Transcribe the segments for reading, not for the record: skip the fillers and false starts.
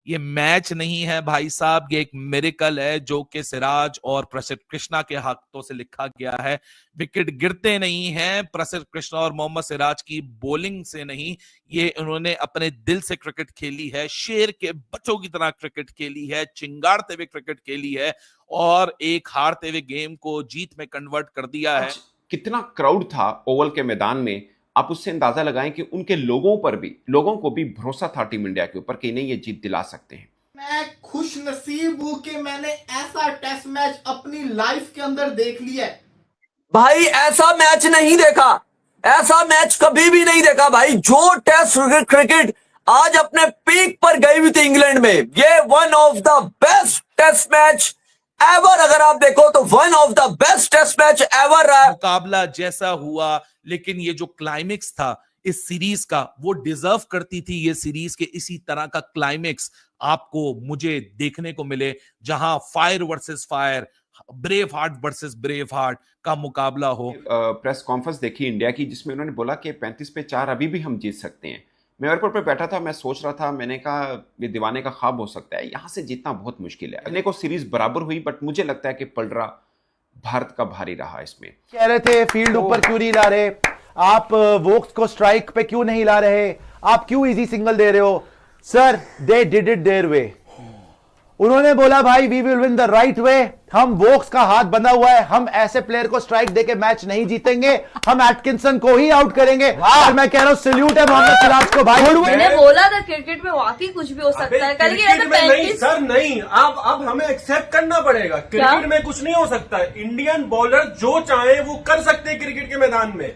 ये मैच नहीं है भाई साहब, ये एक मिरेकल है जो कि सिराज और प्रसिद्ध कृष्णा के हाथों से लिखा गया है। विकेट गिरते नहीं हैं प्रसिद्ध कृष्णा और मोहम्मद सिराज की बॉलिंग से नहीं, ये उन्होंने अपने दिल से क्रिकेट खेली है, शेर के बच्चों की तरह क्रिकेट खेली है, चिंगारते हुए क्रिकेट खेली है और एक हारते हुए गेम को जीत में कन्वर्ट कर दिया है। आज कितना क्राउड था ओवल के मैदान में, आप उससे अंदाजा लगाएं कि उनके लोगों को भी भरोसा था टीम इंडिया के ऊपर कि नहीं ये जीत दिला सकते हैं। मैं खुश नसीब हूं कि मैंने ऐसा टेस्ट मैच अपनी लाइफ के अंदर देख लिया है। भाई ऐसा मैच नहीं देखा, ऐसा मैच कभी भी नहीं देखा भाई। जो टेस्ट क्रिकेट आज अपने पीक पर गई हुई थी इंग्लैंड में, ये one of the best test match ever, अगर आप देखो तो one of the best test match ever रहा है। मुकाबला जैसा हुआ, लेकिन ये जो क्लाइमेक्स था इस सीरीज का, वो डिजर्व करती थी ये सीरीज के इसी तरह का क्लाइमेक्स आपको मुझे देखने को मिले, जहां fire versus fire, brave heart versus brave heart का मुकाबला हो। प्रेस कॉन्फ्रेंस देखी इंडिया की जिसमें उन्होंने बोला कि 35 पे 4 अभी भी हम जीत सकते हैं। मैं एयरपोर्ट पे बैठा था, मैं सोच रहा था, मैंने कहा ये दीवाने का ख्वाब हो सकता है, यहां से जीतना बहुत मुश्किल है। अगले को सीरीज बराबर हुई, बट मुझे लगता है कि पलड़ा भारत का भारी रहा इसमें। कह रहे थे फील्ड ऊपर क्यों नहीं ला रहे आप, वोक्स को स्ट्राइक पे क्यों नहीं ला रहे आप, क्यों इजी सिंगल दे रहे हो। Sir they did it their way, उन्होंने बोला भाई we will win the right way, हम वोक्स का हाथ बंधा हुआ है, हम ऐसे प्लेयर को स्ट्राइक देके मैच नहीं जीतेंगे, हम एटकिंसन को ही आउट करेंगे। और मैं कह रहा हूं सैल्यूट है मोहम्मद सिराज को भाई। मैंने बोला था क्रिकेट में वाकई कुछ भी हो सकता है। कल क्रिकेट में नहीं सर, नहीं, अब हमें एक्सेप्ट करना पड़ेगा, क्रिकेट में कुछ नहीं हो सकता है। इंडियन बॉलर जो चाहे वो कर सकते हैं क्रिकेट के मैदान में।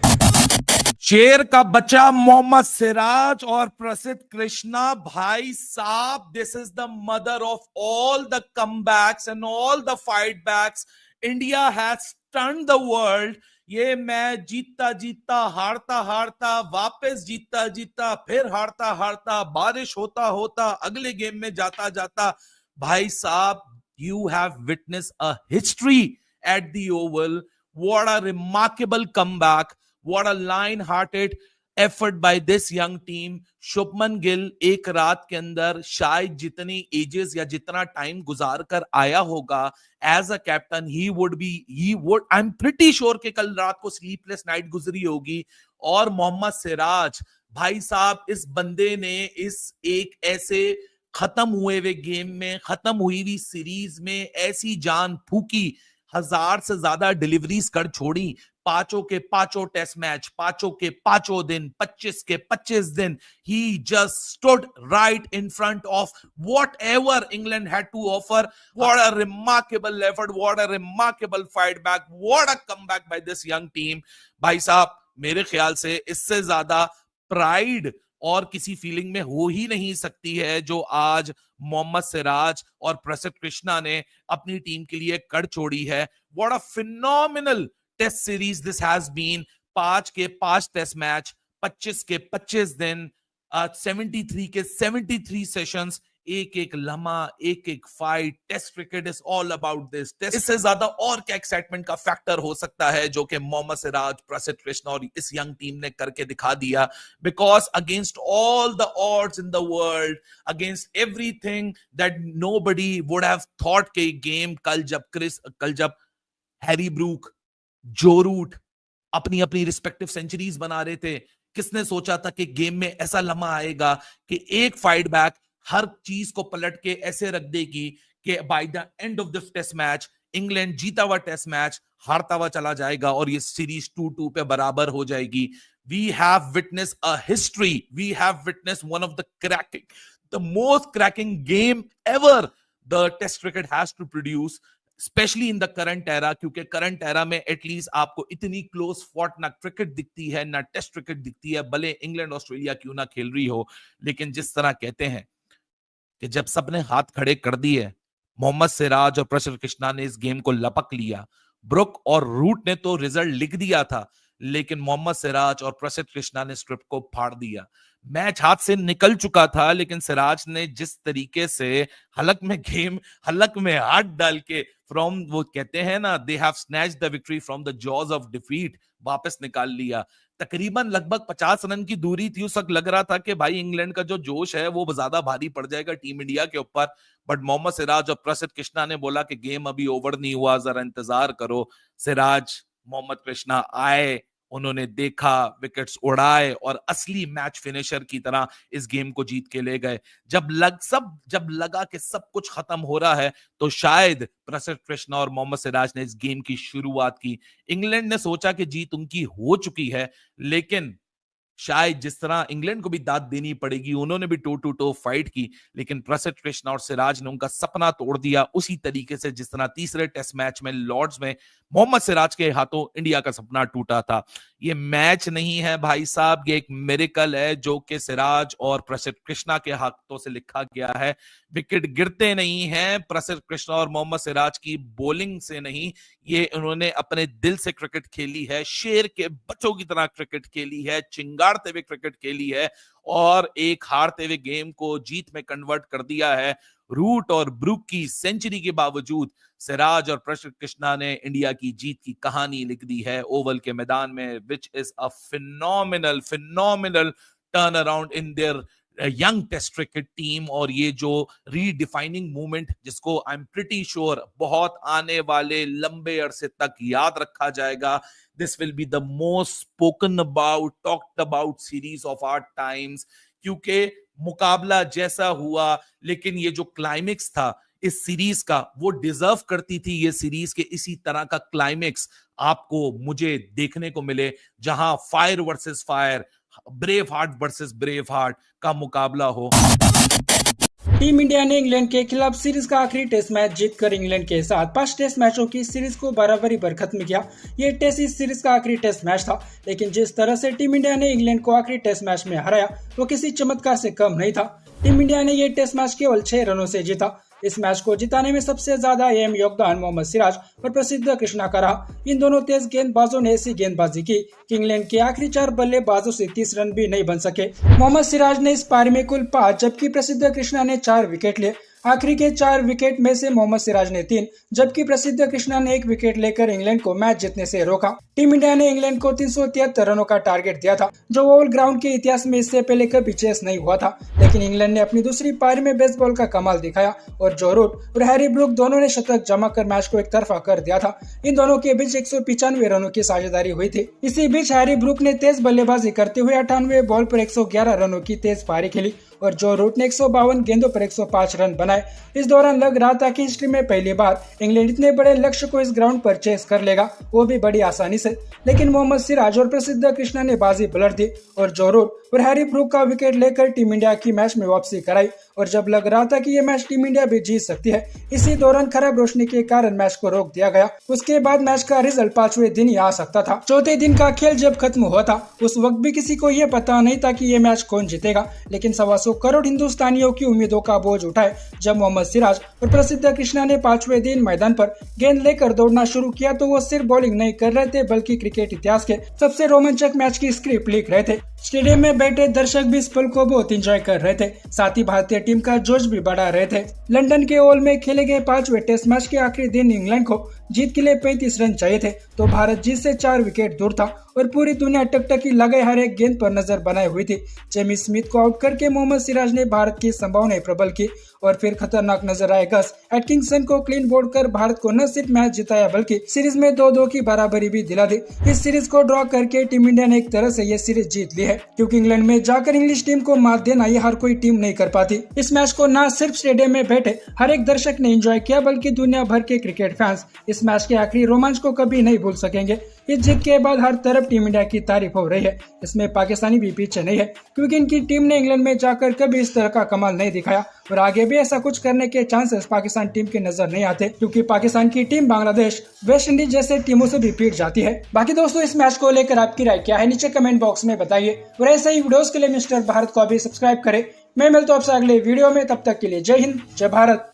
शेर का बच्चा मोहम्मद सिराज और प्रसिद्ध कृष्णा भाई साहब, this is the mother of all the comebacks and all the fight backs. India has stunned the world. ये मैच जीतता जीतता, हारता हारता, वापस जीतता जीतता, फिर हारता हारता, बारिश होता होता, अगले गेम में जाता जाता, भाई साहब you have witness a history at the Oval. What a remarkable comeback, what a line-hearted effort by this young team. Shubman Gill एक रात के अंदर शायद जितनी एजेस या जितना टाइम गुजार कर आया होगा as a captain, I am pretty sure कि कल रात को स्लीपलेस नाइट गुजरी होगी। और मोहम्मद सिराज भाई साहब, इस बंदे ने इस एक ऐसे खत्म हुए हुए गेम में, खत्म हुई हुई सीरीज में ऐसी जान फूकी, 1000 से ज्यादा डिलीवरीज कर छोड़ी, पांचों के पांचों टेस्ट मैच, पांचों के पांचों दिन, 25 के 25 दिन, he just stood right in front of whatever England had to offer. What a remarkable effort, what a remarkable fight back, what a comeback by this young team. भाई साहब, मेरे ख्याल से इससे ज्यादा प्राइड और किसी फीलिंग में हो ही नहीं सकती है जो आज मोहम्मद सिराज और प्रसिद्ध कृष्णा ने अपनी टीम के लिए कर छोड़ी है। What a phenomenal test series this has been. 5 के 5 टेस्ट मैच, 25 के 25 दिन, 73 के 73 सेशंस, एक एक लम्हा, एक एक fight. Test cricket is all about this. इससे ज्यादा और क्या एक्साइटमेंट का फैक्टर हो सकता है जो कि मोहम्मद सिराज, प्रसिद्ध कृष्णा और इस यंग टीम ने करके दिखा दिया। Because against all the odds in the world, against everything that nobody would have thought के गेम, कल जब हैरी ब्रूक, जो रूट अपनी अपनी रिस्पेक्टिव सेंचुरीज बना रहे थे, किसने सोचा था कि गेम में ऐसा लम्हा आएगा कि एक फाइट बैक हर चीज को पलट के ऐसे रख देगी कि by the end of this test match England जीता हुआ टेस्ट मैच हारता हुआ चला जाएगा और ये सीरीज 2-2 पे बराबर हो जाएगी। We have witness a history, we have witness one of the most cracking game ever the test cricket has to produce, specially in the current era, क्योंकि करंट एरा में एटलीस्ट आपको इतनी क्लोज फॉट ना cricket दिखती है ना test cricket दिखती है, भले इंग्लैंड ऑस्ट्रेलिया क्यों ना खेल रही हो। लेकिन जिस तरह कहते हैं कि जब सबने हाथ खड़े कर दिए, मोहम्मद सिराज और प्रसिद्ध कृष्णा ने इस गेम को लपक लिया। ब्रुक और रूट ने तो रिजल्ट लिख दिया था, लेकिन मोहम्मद सिराज और प्रसिद्ध कृष्णा ने स्क्रिप्ट को फाड़ दिया। मैच हाथ से निकल चुका था, लेकिन सिराज ने जिस तरीके से हलक में हाथ डाल के वो कहते हैं ना, they have snatched the victory from the jaws of defeat, वापस निकाल लिया। तकरीबन लगभग 50 रन की दूरी थी। उस वक्त लग रहा था कि भाई इंग्लैंड का जो जोश है वो ज्यादा भारी पड़ जाएगा टीम इंडिया के ऊपर, बट मोहम्मद सिराज और प्रसिद्ध कृष्णा ने बोला कि गेम अभी ओवर नहीं हुआ, जरा इंतजार करो। सिराज, मोहम्मद कृष्णा आए, उन्होंने देखा, विकेट्स उड़ाए और असली मैच फिनिशर की तरह इस गेम को जीत के ले गए। जब लगा कि सब कुछ खत्म हो रहा है तो शायद प्रसिद्ध कृष्णा और मोहम्मद सिराज ने इस गेम की शुरुआत की। इंग्लैंड ने सोचा कि जीत उनकी हो चुकी है, लेकिन शायद जिस तरह इंग्लैंड को भी दाद देनी पड़ेगी, उन्होंने भी टो टू टो फाइट की, लेकिन प्रसिद्ध कृष्णा और सिराज ने उनका सपना तोड़ दिया उसी तरीके से जिस तरह तीसरे टेस्ट मैच में लॉर्ड्स में मोहम्मद सिराज के हाथों इंडिया का सपना टूटा था। ये मैच नहीं है भाई साहब, ये एक मिरेकल है जो कि सिराज और प्रसिद्ध कृष्णा के हाथों से लिखा गया है। विकेट गिरते नहीं हैं प्रसिद्ध कृष्णा और मोहम्मद सिराज की बॉलिंग से नहीं, ये उन्होंने अपने दिल से क्रिकेट खेली है, शेर के बच्चों की तरह क्रिकेट खेली है, चिंगारते हुए क्रिकेट खेली है और एक हारते हुए गेम को जीत में कन्वर्ट कर दिया है। रूट और ब्रुक की सेंचुरी के बावजूद सिराज और प्रसिद्ध कृष्णा ने इंडिया की जीत की कहानी लिख दी है ओवल के मैदान में, which is a phenomenal turn around in their young test cricket team. और ये जो रीडिफाइनिंग मूवमेंट जिसको आई एम प्रिटी श्योर बहुत आने वाले लंबे अरसे तक याद रखा जाएगा, this will be the most spoken about, talked about series of our times, क्योंकि मुकाबला जैसा हुआ, लेकिन ये जो क्लाइमेक्स था इस सीरीज का वो डिजर्व करती थी ये सीरीज के इसी तरह का क्लाइमेक्स आपको मुझे देखने को मिले, जहां fire versus fire, brave heart versus brave heart का मुकाबला हो। टीम इंडिया ने इंग्लैंड के खिलाफ सीरीज का आखिरी टेस्ट मैच जीतकर इंग्लैंड के साथ 5 टेस्ट मैचों की सीरीज को बराबरी पर खत्म किया। ये टेस्ट इस सीरीज का आखिरी टेस्ट मैच था, लेकिन जिस तरह से टीम इंडिया ने इंग्लैंड को आखिरी टेस्ट मैच में हराया वो किसी चमत्कार से कम नहीं था। टीम इंडिया ने ये टेस्ट मैच केवल 6 रनों से जीता। इस मैच को जिताने में सबसे ज्यादा अहम योगदान मोहम्मद सिराज और प्रसिद्ध कृष्णा का रहा। इन दोनों तेज गेंदबाजों ने ऐसी गेंदबाजी की कि इंग्लैंड के आखिरी 4 बल्लेबाजों से 30 रन भी नहीं बन सके। मोहम्मद सिराज ने इस पारी में कुल 5 जबकि प्रसिद्ध कृष्णा ने 4 विकेट लिए। आखिरी के 4 विकेट में से मोहम्मद सिराज ने 3 जबकि प्रसिद्ध कृष्णा ने 1 विकेट लेकर इंग्लैंड को मैच जीतने से रोका। टीम इंडिया ने इंग्लैंड को 373 रनों का टारगेट दिया था, जो ओवल ग्राउंड के इतिहास में इससे पहले कभी चेस नहीं हुआ था, लेकिन इंग्लैंड ने अपनी दूसरी पारी में बेसबॉल का कमाल दिखाया और जो रूट और हैरी ब्रूक दोनों ने शतक जमा कर मैच को एक तरफा कर दिया था। इन दोनों के बीच 195 रनों की साझेदारी हुई थी। इसी बीच हैरी ब्रूक ने तेज बल्लेबाजी करते हुए 98 बॉल पर 111 रनों की तेज पारी खेली और जो रूट ने 152 गेंदों पर 105 रन बनाए। इस दौरान लग रहा था कि हिस्ट्री में पहली बार इंग्लैंड इतने बड़े लक्ष्य को इस ग्राउंड पर चेस कर लेगा, वो भी बड़ी आसानी से, लेकिन मोहम्मद सिराज और प्रसिद्ध कृष्णा ने बाजी पलट दी और जो रूट और हैरी ब्रूक का विकेट लेकर टीम इंडिया की मैच में वापसी कराई। और जब लग रहा था कि ये मैच टीम इंडिया भी जीत सकती है, इसी दौरान खराब रोशनी के कारण मैच को रोक दिया गया। उसके बाद मैच का रिजल्ट 5वें दिन ही आ सकता था। चौथे दिन का खेल जब खत्म हुआ था उस वक्त भी किसी को ये पता नहीं था कि ये मैच कौन जीतेगा, लेकिन 125 करोड़ हिंदुस्तानियों की उम्मीदों का बोझ उठाए जब मोहम्मद सिराज और प्रसिद्ध कृष्णा ने 5वें दिन मैदान पर गेंद लेकर दौड़ना शुरू किया तो वो सिर्फ बॉलिंग नहीं कर रहे थे बल्कि क्रिकेट इतिहास के सबसे रोमांचक मैच की स्क्रिप्ट लिख रहे थे। स्टेडियम में बैठे दर्शक भी इस पल को बहुत एंजॉय कर रहे थे, साथ ही भारतीय टीम का जोश भी बढ़ा रहे थे। लंदन के ओवल में खेले गए 5वें टेस्ट मैच के आखिरी दिन इंग्लैंड को जीत के लिए 35 रन चाहिए थे, तो भारत जीत से 4 विकेट दूर था और पूरी दुनिया टकटकी लगाए हर एक गेंद पर नजर बनाए हुई थी। जेमी स्मिथ को आउट करके मोहम्मद सिराज ने भारत की संभावनाएं प्रबल की और फिर खतरनाक नजर आए गस एटकिंसन को क्लीन बोल्ड कर भारत को न सिर्फ मैच जिताया बल्कि सीरीज में 2-2 की बराबरी भी दिला दी। इस सीरीज को ड्रॉ करके टीम इंडिया ने एक तरह से ये सीरीज जीत ली है, क्योंकि इंग्लैंड में जाकर इंग्लिश टीम को मात देना ये हर कोई टीम नहीं कर पाती। इस मैच को न सिर्फ स्टेडियम में बैठे हर एक दर्शक ने एंजॉय किया बल्कि दुनिया भर के क्रिकेट फैंस इस मैच के आखिरी रोमांच को कभी नहीं भूल सकेंगे। इस जीत के बाद हर तरफ टीम इंडिया की तारीफ हो रही है, इसमें पाकिस्तानी भी पीछे नहीं है, क्योंकि इनकी टीम ने इंग्लैंड में जाकर कभी इस तरह का कमाल नहीं दिखाया और आगे भी ऐसा कुछ करने के चांसेस पाकिस्तान टीम के नजर नहीं आते, क्योंकि पाकिस्तान की टीम बांग्लादेश, वेस्ट इंडीज जैसे टीमों से भी पीट जाती है। बाकी दोस्तों, इस मैच को लेकर आपकी राय क्या है नीचे कमेंट बॉक्स में बताइए और ऐसे ही वीडियोस के लिए मिस्टर भारत को अभी सब्सक्राइब करें। मैं मिलता हूं आपसे अगले वीडियो में, तब तक के लिए जय हिंद, जय भारत।